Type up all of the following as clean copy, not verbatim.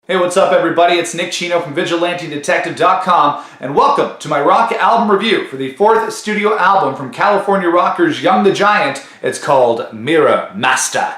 Hey, what's up everybody? It's Nick Chino from VigilanteDetective.com and welcome to my rock album review for the fourth studio album from California rockers Young the Giant. It's called Mirror Master.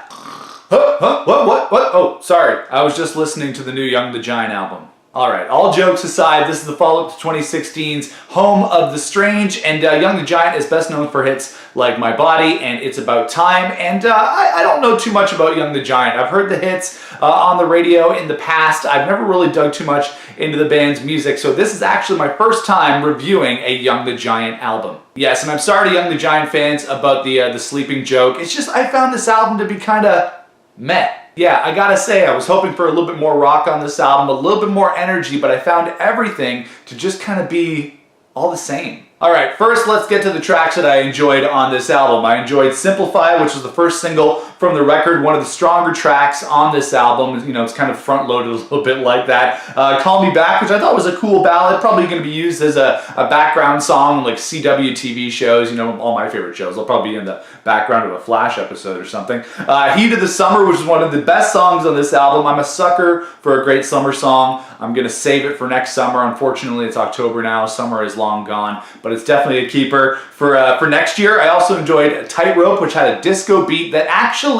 What? Oh, sorry. I was just listening to the new Young the Giant album. Alright, all jokes aside, this is the follow-up to 2016's Home of the Strange, and Young the Giant is best known for hits like My Body and It's About Time, and I don't know too much about Young the Giant. I've heard the hits on the radio in the past. I've never really dug too much into the band's music, so this is actually my first time reviewing a Young the Giant album. Yes, and I'm sorry to Young the Giant fans about the sleeping joke. It's just I found this album to be kind of meh. Yeah, I gotta say, I was hoping for a little bit more rock on this album, a little bit more energy, but I found everything to just kind of be all the same. Alright, first let's get to the tracks that I enjoyed on this album. I enjoyed Simplify, which was the first single from the record, one of the stronger tracks on this album. You know, it's kind of front-loaded a little bit like that. Call Me Back, which I thought was a cool ballad, probably going to be used as a background song like CW TV shows, you know, all my favorite shows. They'll probably be in the background of a Flash episode or something. Heat of the Summer, which is one of the best songs on this album. I'm a sucker for a great summer song. I'm going to save it for next summer. Unfortunately, it's October now. Summer is long gone, but it's definitely a keeper for next year. I also enjoyed Tightrope, which had a disco beat that actually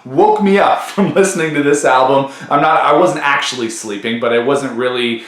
woke me up from listening to this album. I wasn't actually sleeping, but I wasn't really,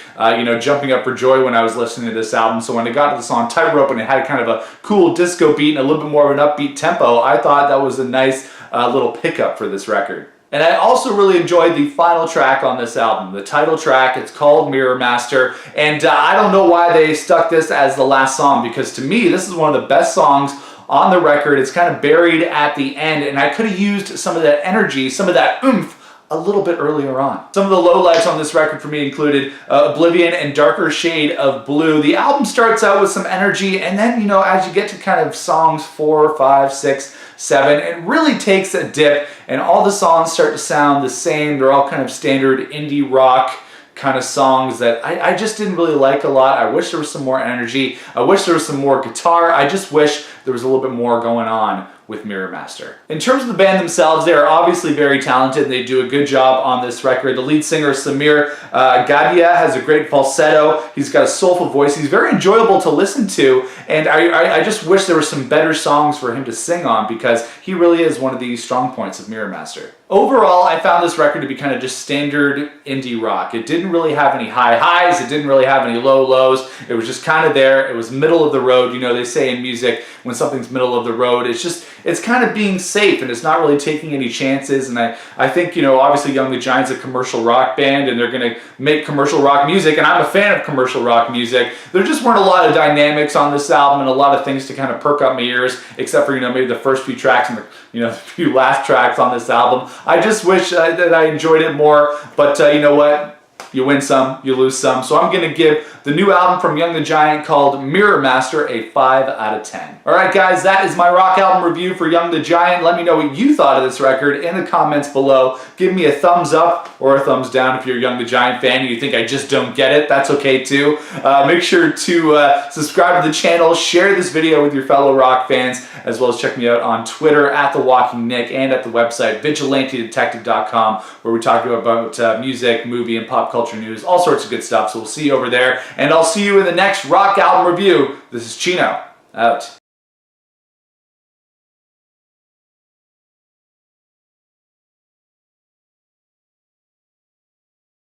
jumping up for joy when I was listening to this album. So when I got to the song Tightrope and it had kind of a cool disco beat and a little bit more of an upbeat tempo, I thought that was a nice little pickup for this record. And I also really enjoyed the final track on this album, the title track. It's called Mirror Master, and I don't know why they stuck this as the last song, because to me, this is one of the best songs on the record. It's kind of buried at the end, and I could have used some of that energy, some of that oomph, a little bit earlier on. Some of the lowlights on this record for me included Oblivion and Darker Shade of Blue. The album starts out with some energy, and then, you know, as you get to kind of songs 4, 5, 6, 7, it really takes a dip, and all the songs start to sound the same. They're all kind of standard indie rock kind of songs that I just didn't really like a lot. I wish there was some more energy. I wish there was some more guitar. I just wish there was a little bit more going on with Mirror Master. In terms of the band themselves, they are obviously very talented and they do a good job on this record. The lead singer, Samir Gadia, has a great falsetto. He's got a soulful voice. He's very enjoyable to listen to, and I just wish there were some better songs for him to sing on, because he really is one of the strong points of Mirror Master. Overall, I found this record to be kind of just standard indie rock. It didn't really have any high highs. It didn't really have any low lows. It was just kind of there. It was middle of the road. You know, they say in music, when something's middle of the road, it's kind of being safe, and it's not really taking any chances. And I think, you know, obviously Young the Giant's a commercial rock band, and they're going to make commercial rock music, and I'm a fan of commercial rock music. There just weren't a lot of dynamics on this album and a lot of things to kind of perk up my ears, except for, you know, maybe the first few tracks and the few last tracks on this album. I just wish that I enjoyed it more, but you know what? You win some, you lose some. So I'm going to give the new album from Young the Giant called Mirror Master a 5 out of 10. Alright guys, that is my rock album review for Young the Giant. Let me know what you thought of this record in the comments below. Give me a thumbs up or a thumbs down if you're a Young the Giant fan and you think I just don't get it. That's okay too. Make sure to subscribe to the channel, share this video with your fellow rock fans, as well as check me out on Twitter at The Walking Nick and at the website VigilanteDetective.com, where we talk about music, movie, and pop culture news, all sorts of good stuff. So we'll see you over there, and I'll see you in the next rock album review. This is Chino, out.